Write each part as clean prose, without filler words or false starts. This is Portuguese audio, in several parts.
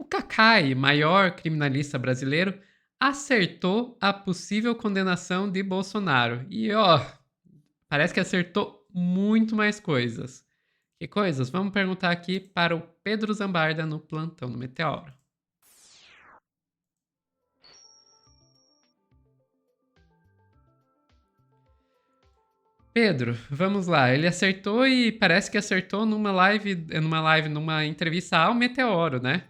Kakai, maior criminalista brasileiro, acertou a possível condenação de Bolsonaro. E ó, parece que acertou muito mais coisas. Que coisas? Vamos perguntar aqui para o Pedro Zambarda no plantão do Meteoro. Pedro, vamos lá. Ele acertou e parece que acertou numa entrevista ao Meteoro, né?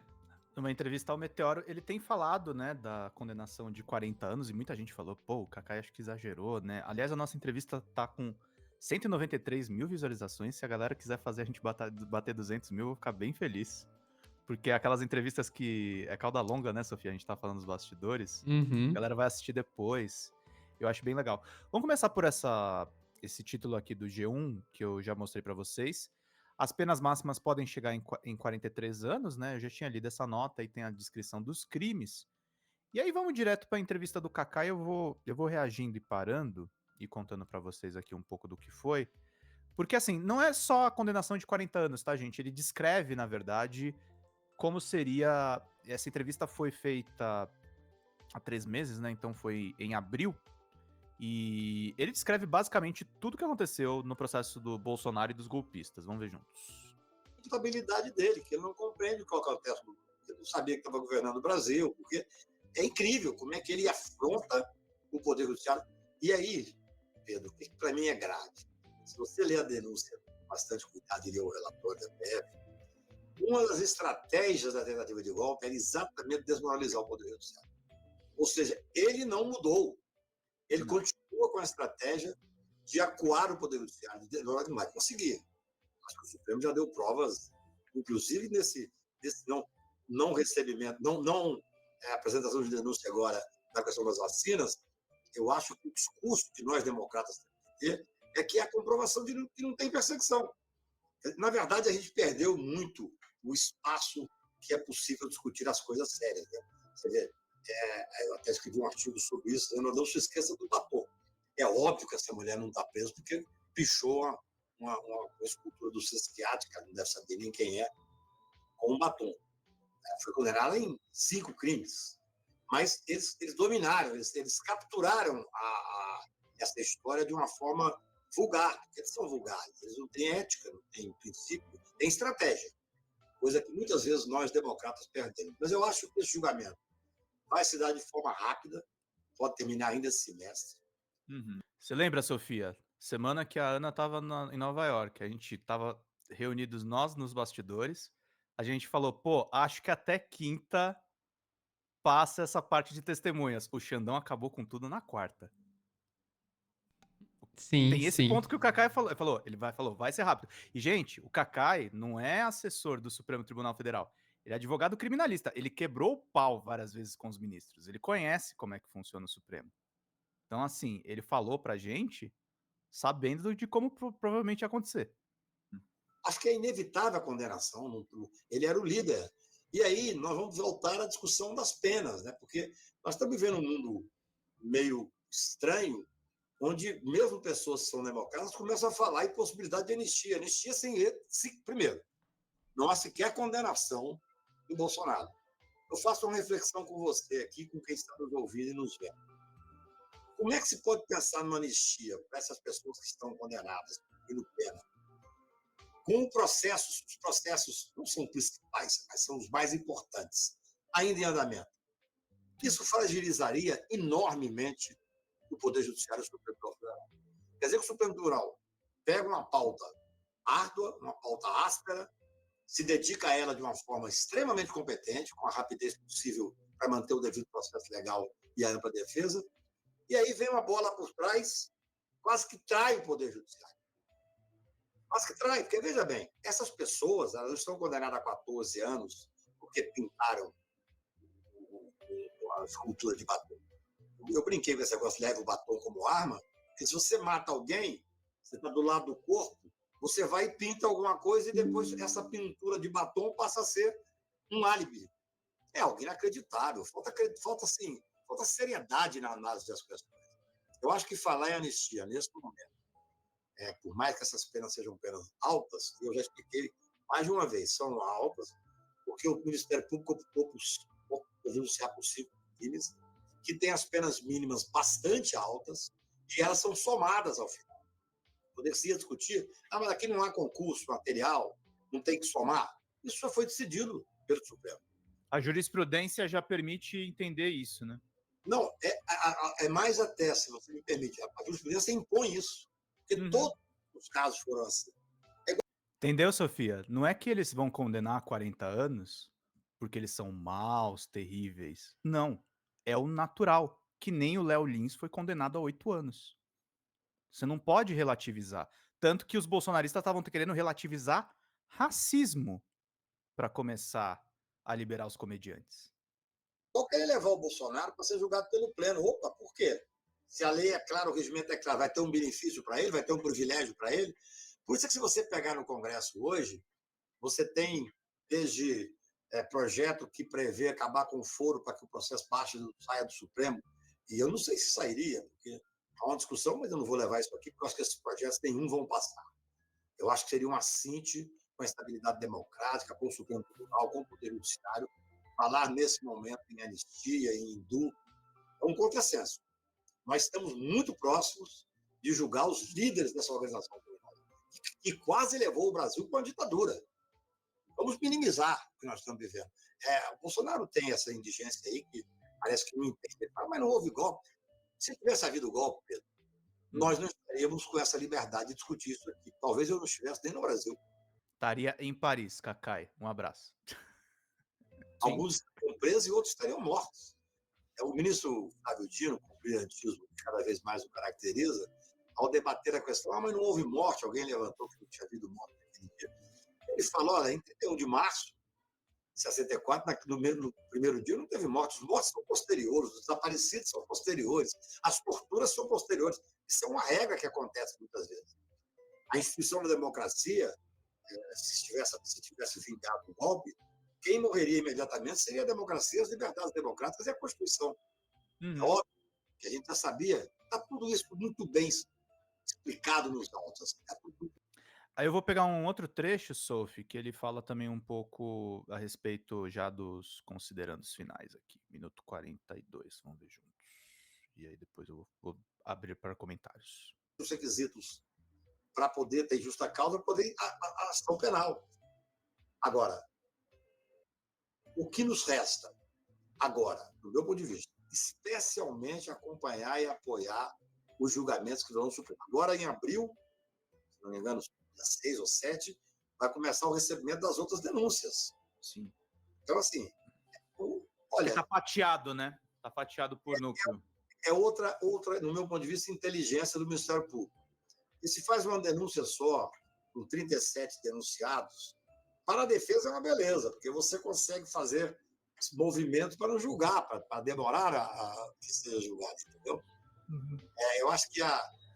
Numa entrevista ao Meteoro, ele tem falado, né, da condenação de 40 anos, e muita gente falou, pô, o Kakai acho que exagerou, né? Aliás, a nossa entrevista tá com 193 mil visualizações. Se a galera quiser fazer a gente bater 200 mil, eu vou ficar bem feliz. Porque aquelas entrevistas que é cauda longa, né, Sofia? A gente tá falando dos bastidores. A Uhum. galera vai assistir depois. Eu acho bem legal. Vamos começar por esse título aqui do G1, que eu já mostrei pra vocês. As penas máximas podem chegar em 43 anos, né? Eu já tinha lido essa nota e tem a descrição dos crimes. E aí vamos direto para a entrevista do Kaká. Eu vou reagindo e parando e contando para vocês aqui um pouco do que foi. Porque assim, não é só a condenação de 40 anos, tá, gente? Ele descreve, na verdade, como seria. Essa entrevista foi feita há 3 meses, né? Então foi em abril. E ele descreve basicamente tudo o que aconteceu no processo do Bolsonaro e dos golpistas. Vamos ver juntos. Responsabilidade dele, que ele não compreende o que acontece, ele não sabia que estava governando o Brasil, porque é incrível como é que ele afronta o Poder Judiciário. E aí, Pedro, o que para mim é grave? Se você ler a denúncia com bastante cuidado e ler o relatório da PF, uma das estratégias da tentativa de golpe era exatamente desmoralizar o Poder Judiciário. Ou seja, ele não mudou. Ele continua com a estratégia de acuar o Poder Judiciário, não vai conseguir. Acho que o Supremo já deu provas, inclusive nesse não recebimento, não apresentação de denúncia agora na questão das vacinas. Eu acho que o discurso que nós democratas temos que ter é que é a comprovação de que não tem perseguição. Na verdade, a gente perdeu muito o espaço que é possível discutir as coisas sérias. Né? Você vê, eu até escrevi um artigo sobre isso, não se esqueça do batom. É óbvio que essa mulher não está presa porque pichou uma escultura do Sesquiat, não deve saber nem quem é, com um batom. Foi condenada em 5 crimes. Mas eles dominaram, eles capturaram essa história de uma forma vulgar, porque eles são vulgares, eles não têm ética, não têm princípio, têm estratégia, coisa que muitas vezes nós, democratas, perdemos. Mas eu acho que esse julgamento vai se dar de forma rápida, pode terminar ainda esse semestre. Você lembra, Sofia? Semana que a Ana tava em Nova York, a gente tava reunidos nós nos bastidores, a gente falou, pô, acho que até quinta passa essa parte de testemunhas. O Xandão acabou com tudo na quarta. Sim, Tem esse sim. ponto que o Kakai falou, vai ser rápido. E, gente, o Kakai não é assessor do Supremo Tribunal Federal. Ele é advogado criminalista. Ele quebrou o pau várias vezes com os ministros. Ele conhece como é que funciona o Supremo. Então, assim, ele falou pra gente sabendo de como provavelmente ia acontecer. Acho que é inevitável a condenação. Ele era o líder. E aí nós vamos voltar à discussão das penas, né? Porque nós estamos vivendo um mundo meio estranho, onde mesmo pessoas que são democratas começam a falar em possibilidade de anistia. Anistia primeiro, não há sequer condenação em Bolsonaro. Eu faço uma reflexão com você aqui, com quem está nos ouvindo e nos vendo. Como é que se pode pensar numa anistia para essas pessoas que estão condenadas pelo pena? Com os processos não são principais, mas são os mais importantes, ainda em andamento. Isso fragilizaria enormemente o Poder Judiciário e o Supremo Tribunal Federal. Quer dizer que o Supremo Tribunal pega uma pauta árdua, uma pauta áspera, se dedica a ela de uma forma extremamente competente, com a rapidez possível para manter o devido processo legal e a ampla defesa, e aí vem uma bola por trás, quase que trai o Poder Judiciário. Quase que trai, porque veja bem, essas pessoas elas estão condenadas a 14 anos porque pintaram a escultura de batom. Eu brinquei com esse negócio, leva o batom como arma, porque se você mata alguém, você está do lado do corpo, você vai e pinta alguma coisa e depois essa pintura de batom passa a ser um álibi. É algo inacreditável. Falta seriedade na análise das questões. Eu acho que falar em anistia nesse momento, por mais que essas penas sejam penas altas, eu já expliquei mais de uma vez, são altas, porque o Ministério Público optou por denunciar por 5 crimes, que tem as penas mínimas bastante altas, e elas são somadas ao final. Poderia discutir, mas aqui não há concurso material, não tem que somar. Isso já foi decidido pelo Supremo. A jurisprudência já permite entender isso, né? Não, é mais até, se você me permite, a jurisprudência impõe isso, porque todos os casos foram assim. Entendeu, Sofia? Não é que eles vão condenar a 40 anos porque eles são maus, terríveis. Não. É o natural. Que nem o Léo Lins foi condenado a 8 anos. Você não pode relativizar. Tanto que os bolsonaristas estavam querendo relativizar racismo para começar a liberar os comediantes. Ou querer levar o Bolsonaro para ser julgado pelo pleno. Opa, por quê? Se a lei é clara, o regimento é claro, vai ter um benefício para ele, vai ter um privilégio para ele. Por isso é que se você pegar no Congresso hoje, você tem desde projeto que prevê acabar com o foro para que o processo saia do Supremo, e eu não sei se sairia, porque há uma discussão, mas eu não vou levar isso aqui, porque eu acho que esses projetos nenhum vão passar. Eu acho que seria um assinte com a estabilidade democrática, com o Supremo Tribunal, com o Poder Judiciário. Falar nesse momento em anistia, em indulto, é um contrassenso. Nós estamos muito próximos de julgar os líderes dessa organização que quase levou o Brasil para uma ditadura. Vamos minimizar o que nós estamos vivendo. O Bolsonaro tem essa indigência aí, que parece que não entende, mas não houve golpe. Se tivesse havido golpe, Pedro, nós não estaríamos com essa liberdade de discutir isso aqui. Talvez eu não estivesse nem no Brasil. Estaria em Paris, Cacai. Um abraço. Alguns estariam presos e outros estariam mortos. O ministro Flávio Dino, com o brilhantismo que cada vez mais o caracteriza, ao debater a questão, mas não houve morte, alguém levantou que não tinha havido morte naquele dia. Ele falou, olha, em 31 de março de 64, no primeiro dia não teve morte, os mortos são posteriores, os desaparecidos são posteriores, as torturas são posteriores. Isso é uma regra que acontece muitas vezes. A instituição da democracia, se tivesse vingado o golpe, quem morreria imediatamente seria a democracia, as liberdades democráticas e a Constituição. É óbvio que a gente já sabia, está tudo isso muito bem explicado nos autos. Aí eu vou pegar um outro trecho, Sophie, que ele fala também um pouco a respeito já dos considerandos finais aqui. Minuto 42, vamos ver juntos. E aí depois eu vou abrir para comentários. Os requisitos para poder ter justa causa, poder a ação penal. Agora, o que nos resta agora, do meu ponto de vista, especialmente acompanhar e apoiar os julgamentos que vão no Supremo. Agora, em abril, se não me engano, dia 6 ou 7, vai começar o recebimento das outras denúncias. Sim. Então, assim, olha... Está fatiado, né? Está fatiado por núcleo. É outra, no meu ponto de vista, inteligência do Ministério Público. E se faz uma denúncia só, com 37 denunciados, para a defesa é uma beleza, porque você consegue fazer esse movimento para não julgar, para demorar a que seja julgado, entendeu? Eu acho que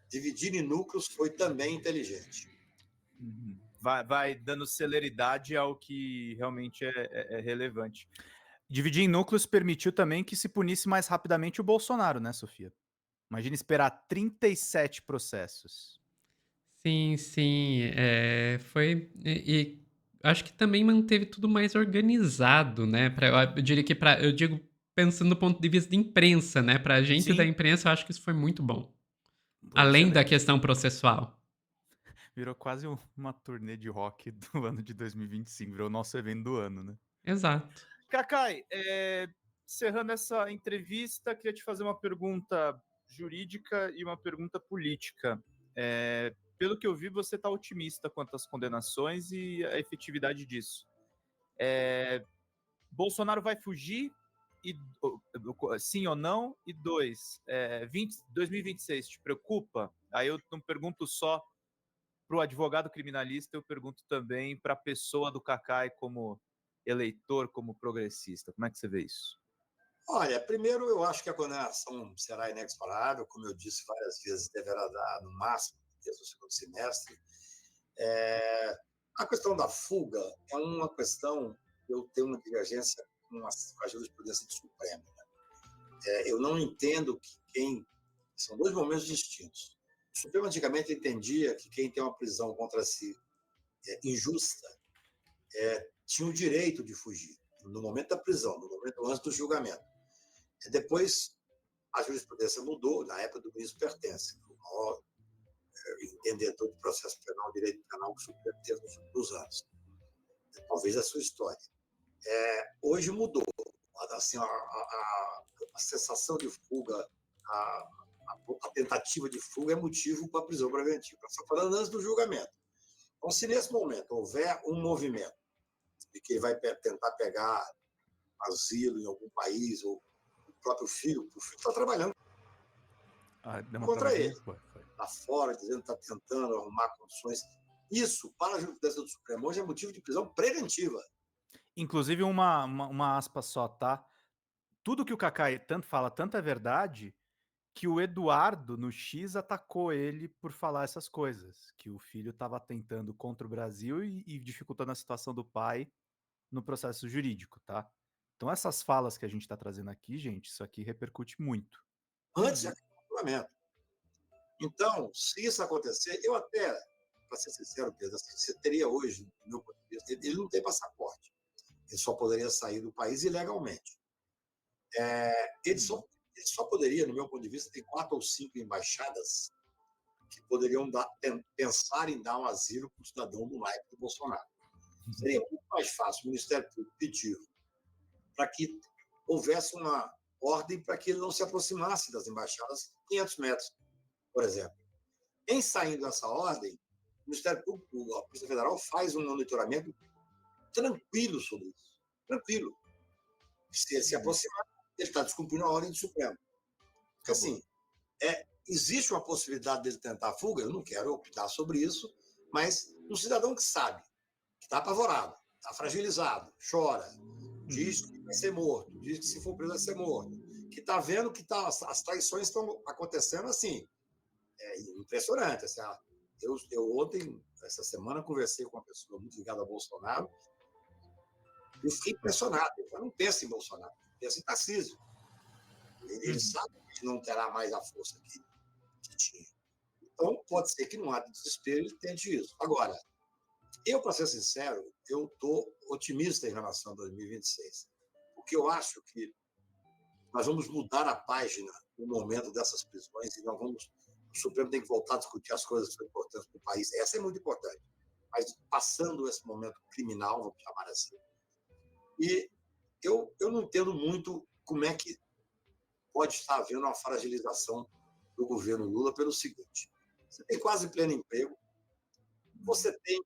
dividir em núcleos foi também inteligente. Vai dando celeridade ao que realmente é relevante. Dividir em núcleos permitiu também que se punisse mais rapidamente o Bolsonaro, né, Sofia? Imagina esperar 37 processos. Sim, sim. Foi. Acho que também manteve tudo mais organizado, né? Eu diria que eu digo pensando do ponto de vista de imprensa, né? Pra gente Sim. da imprensa, eu acho que isso foi muito bom. Além da questão processual. Virou quase uma turnê de rock do ano de 2025, virou o nosso evento do ano, né? Exato. Cacai, encerrando essa entrevista, queria te fazer uma pergunta jurídica e uma pergunta política. Pelo que eu vi, você está otimista quanto às condenações e a efetividade disso. Bolsonaro vai fugir? Sim ou não? E 2026 te preocupa? Aí eu não pergunto só para o advogado criminalista, eu pergunto também para a pessoa do Cacai como eleitor, como progressista. Como é que você vê isso? Olha, primeiro eu acho que a condenação será inexorável, como eu disse várias vezes, deverá dar no máximo desde o segundo semestre. A questão da fuga é uma questão que eu tenho uma divergência com a jurisprudência do Supremo. Eu não entendo que são dois momentos distintos. O Supremo antigamente entendia que quem tem uma prisão contra si injusta tinha o direito de fugir no momento da prisão, no momento antes do julgamento. E depois, a jurisprudência mudou, na época do ministro Pertence, o maior entendedor do processo penal, direito penal que o Supremo teve nos últimos anos. Talvez a sua história. Hoje mudou. Assim, a sensação de fuga, a tentativa de fuga é motivo para a prisão preventiva. Estou falando antes do julgamento. Então, se nesse momento houver um movimento de que ele vai tentar pegar asilo em algum país, ou o próprio filho está trabalhando contra ele, está fora, dizendo que está tentando arrumar condições. Isso, para a jurisprudência do Supremo, hoje é motivo de prisão preventiva. Inclusive, uma aspa só, tá? Tudo que o Cacai tanto fala, tanto é verdade, que o Eduardo, no X, atacou ele por falar essas coisas. Que o filho estava tentando contra o Brasil e dificultando a situação do pai no processo jurídico, tá? Então, essas falas que a gente está trazendo aqui, gente, isso aqui repercute muito. Antes do julgamento. Então, se isso acontecer, eu até, para ser sincero, Pedro, assim, você teria hoje, do meu ponto de vista, ele não tem passaporte. Ele só poderia sair do país ilegalmente. Ele só poderia, no meu ponto de vista, ter 4 ou 5 embaixadas que poderiam pensar em dar um asilo para o cidadão do naipe do Bolsonaro. Seria muito mais fácil o Ministério Público pedir para que houvesse uma ordem para que ele não se aproximasse das embaixadas 500 metros, por exemplo. Em saindo dessa ordem, o Ministério Público, a Polícia Federal, faz um monitoramento tranquilo sobre isso. Tranquilo. Se ele se aproximar, ele está descumprindo a ordem do Supremo. Porque, assim, existe uma possibilidade dele tentar a fuga, eu não quero optar sobre isso, mas um cidadão que sabe, que está apavorado, está fragilizado, chora, diz que vai ser morto, diz que se for preso vai ser morto, que está vendo que as traições estão acontecendo assim. É impressionante. Assim, eu ontem, essa semana, conversei com uma pessoa muito ligada ao Bolsonaro, e fiquei impressionado. Eu não penso em Bolsonaro, penso em Tarcísio. Ele sabe que não terá mais a força que tinha. Então, pode ser que, num ato de desespero, ele tente isso. Agora, eu, para ser sincero, eu estou otimista em relação a 2026, porque eu acho que nós vamos mudar a página no momento dessas prisões e o Supremo tem que voltar a discutir as coisas que são importantes para o país. Essa é muito importante. Mas passando esse momento criminal, vamos chamar assim, e eu não entendo muito como é que pode estar havendo uma fragilização do governo Lula pelo seguinte: você tem quase pleno emprego, você tem,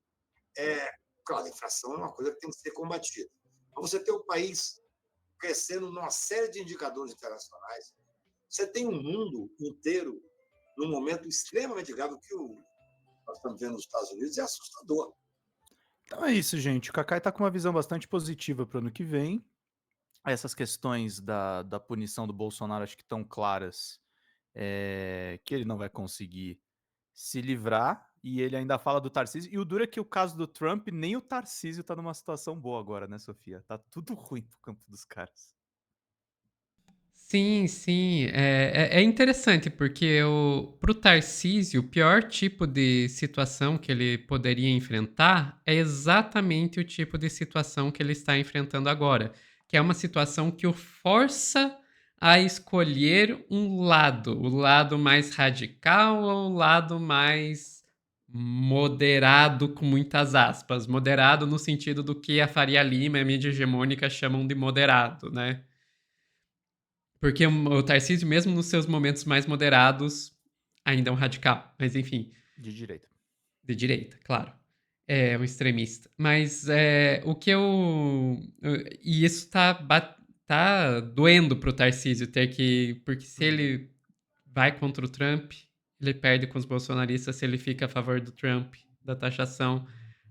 claro, a inflação é uma coisa que tem que ser combatida, mas você tem o país crescendo numa série de indicadores internacionais, você tem um mundo inteiro num momento extremamente grave. O que nós estamos vendo nos Estados Unidos é assustador. Então é isso, gente. O Cacai está com uma visão bastante positiva para o ano que vem. Essas questões da punição do Bolsonaro acho que estão claras, que ele não vai conseguir se livrar, e ele ainda fala do Tarcísio. E o duro é que o caso do Trump, nem o Tarcísio tá numa situação boa agora, né, Sofia? Tá tudo ruim pro campo dos caras. Sim, sim. É interessante, porque pro Tarcísio, o pior tipo de situação que ele poderia enfrentar é exatamente o tipo de situação que ele está enfrentando agora, que é uma situação que o força a escolher um lado, o lado mais radical ou o lado mais moderado, com muitas aspas. Moderado no sentido do que a Faria Lima e a mídia hegemônica chamam de moderado, né? Porque o Tarcísio, mesmo nos seus momentos mais moderados, ainda é um radical. Mas, enfim. De direita. De direita, claro. É um extremista. Mas o que e isso tá doendo pro Tarcísio ter que... Porque se ele vai contra o Trump, ele perde com os bolsonaristas. Se ele fica a favor do Trump, da taxação,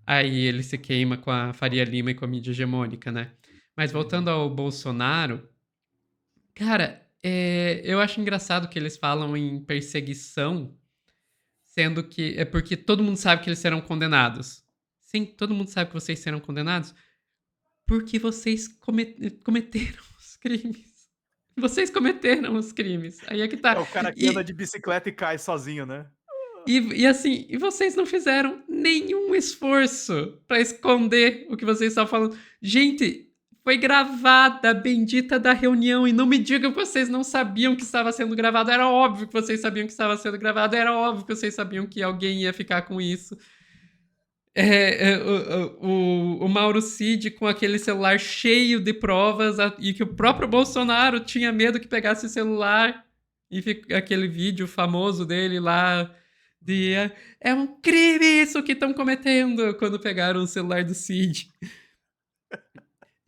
aí ele se queima com a Faria Lima e com a mídia hegemônica, né? Mas voltando ao Bolsonaro... Cara, eu acho engraçado que eles falam em perseguição, sendo que é porque todo mundo sabe que eles serão condenados. Sim, todo mundo sabe que vocês serão condenados porque vocês cometeram os crimes. Vocês cometeram os crimes. Aí é que tá. É o cara que anda de bicicleta e cai sozinho, né? E assim, e vocês não fizeram nenhum esforço pra esconder o que vocês estavam falando. Gente, foi gravada a bendita da reunião e não me digam que vocês não sabiam que estava sendo gravado. Era óbvio que vocês sabiam que estava sendo gravado. Era óbvio que vocês sabiam que alguém ia ficar com isso. O Mauro Cid com aquele celular cheio de provas e que o próprio Bolsonaro tinha medo que pegasse o celular e aquele vídeo famoso dele lá de é um crime isso que estão cometendo quando pegaram o celular do Cid.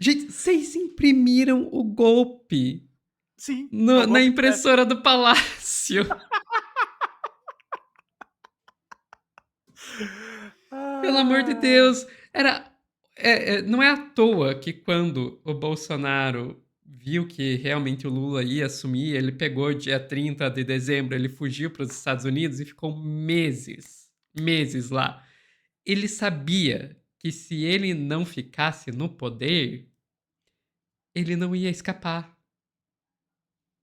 Gente, vocês imprimiram o golpe Sim. na impressora do Palácio. Pelo amor de Deus. Não é à toa que quando o Bolsonaro viu que realmente o Lula ia assumir, ele pegou dia 30 de dezembro, ele fugiu para os Estados Unidos e ficou meses lá. Ele sabia que se ele não ficasse no poder, ele não ia escapar.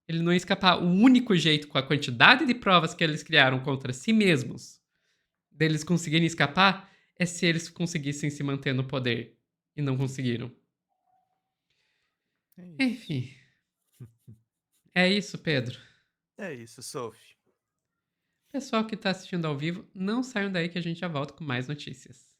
Ele não ia escapar. O único jeito, com a quantidade de provas que eles criaram contra si mesmos, deles conseguirem escapar, é se eles conseguissem se manter no poder. E não conseguiram. Enfim. É isso, Pedro. É isso, Sophie. Pessoal que está assistindo ao vivo, não saiam daí que a gente já volta com mais notícias.